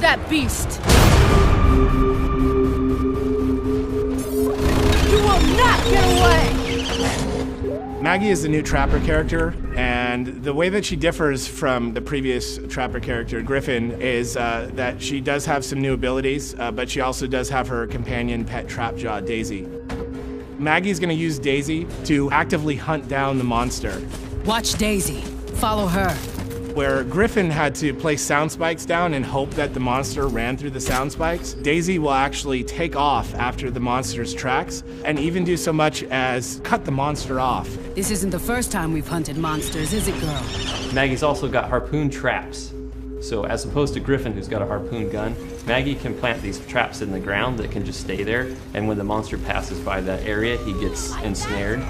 that beast! You will not get away! Maggie is the new Trapper character, and the way that she differs from the previous Trapper character, Griffin, is that she does have some new abilities, but she also does have her companion pet Trapjaw, Daisy. Maggie's gonna use Daisy to actively hunt down the monster. Watch Daisy. Follow her. Where Griffin had to place sound spikes down and hope that the monster ran through the sound spikes, Daisy will actually take off after the monster's tracks and even do so much as cut the monster off. This isn't the first time we've hunted monsters, is it, girl? Maggie's also got harpoon traps. So as opposed to Griffin, who's got a harpoon gun, Maggie can plant these traps in the ground that can just stay there, and when the monster passes by that area, he gets ensnared.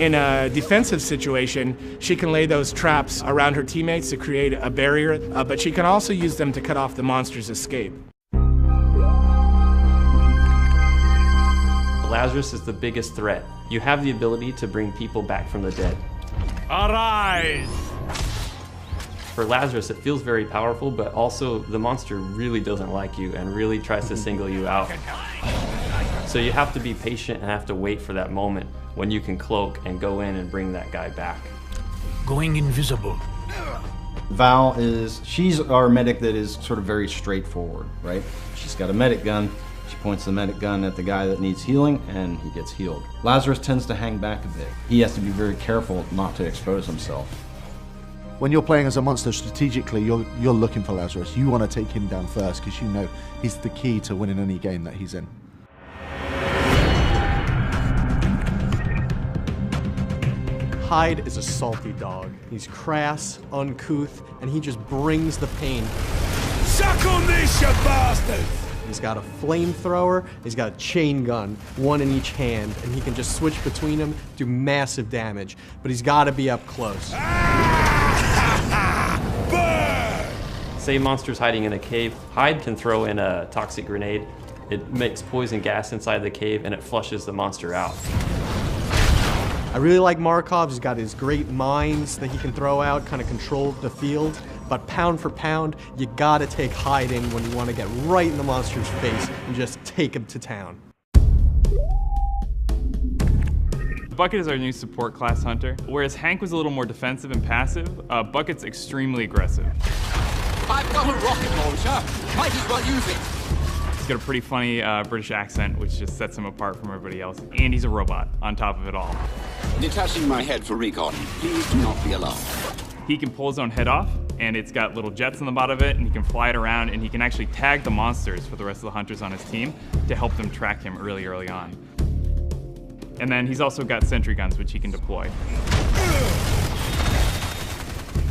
In a defensive situation, she can lay those traps around her teammates to create a barrier, but she can also use them to cut off the monster's escape. Lazarus is the biggest threat. You have the ability to bring people back from the dead. Arise! For Lazarus, it feels very powerful, but also the monster really doesn't like you and really tries to single you out. So you have to be patient and have to wait for that moment when you can cloak and go in and bring that guy back. Going invisible. Val she's our medic that is sort of very straightforward, right? She's got a medic gun. She points the medic gun at the guy that needs healing, and he gets healed. Lazarus tends to hang back a bit. He has to be very careful not to expose himself. When you're playing as a monster strategically, you're looking for Lazarus. You want to take him down first because you know he's the key to winning any game that he's in. Hyde is a salty dog. He's crass, uncouth, and he just brings the pain. Suck on this, you bastard! He's got a flamethrower, he's got a chain gun, one in each hand, and he can just switch between them, do massive damage. But he's got to be up close. Say monster's hiding in a cave, Hyde can throw in a toxic grenade. It makes poison gas inside the cave and it flushes the monster out. I really like Markov. He's got his great mines that he can throw out, kind of control the field. But pound for pound, you gotta take Hyde in when you want to get right in the monster's face and just take him to town. Bucket is our new support class hunter. Whereas Hank was a little more defensive and passive, Bucket's extremely aggressive. I've got a rocket launcher. Might as well use it. He's got a pretty funny British accent, which just sets him apart from everybody else. And he's a robot on top of it all. Detaching my head for recon. Please do not be alarmed. He can pull his own head off, and it's got little jets on the bottom of it, and he can fly it around, and he can actually tag the monsters for the rest of the hunters on his team to help them track him early on. And then he's also got sentry guns, which he can deploy.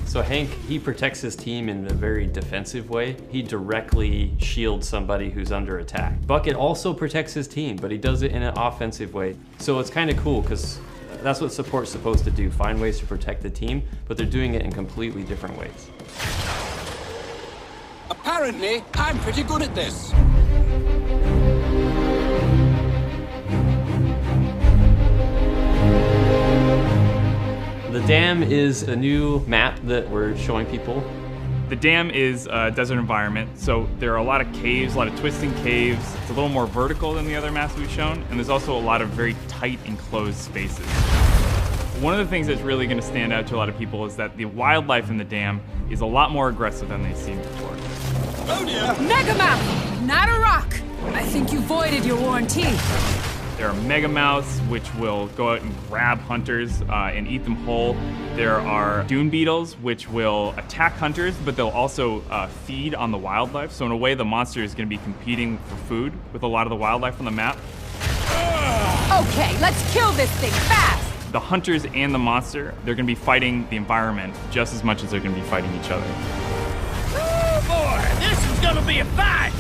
So Hank, he protects his team in a very defensive way. He directly shields somebody who's under attack. Bucket also protects his team, but he does it in an offensive way. So it's kind of cool, because that's what support's supposed to do, find ways to protect the team, but they're doing it in completely different ways. Apparently, I'm pretty good at this. The Dam is a new map that we're showing people. The Dam is a desert environment, so there are a lot of caves, a lot of twisting caves. It's a little more vertical than the other maps we've shown, and there's also a lot of very tight enclosed spaces. One of the things that's really going to stand out to a lot of people is that the wildlife in the Dam is a lot more aggressive than they've seen before. Oh dear! Megamouth, not a rock! I think you voided your warranty. There are megamouths, which will go out and grab hunters and eat them whole. There are dune beetles, which will attack hunters, but they'll also feed on the wildlife. So in a way, the monster is going to be competing for food with a lot of the wildlife on the map. Okay, let's kill this thing fast! The hunters and the monster, they're going to be fighting the environment just as much as they're going to be fighting each other. Oh boy, this is gonna be a fight!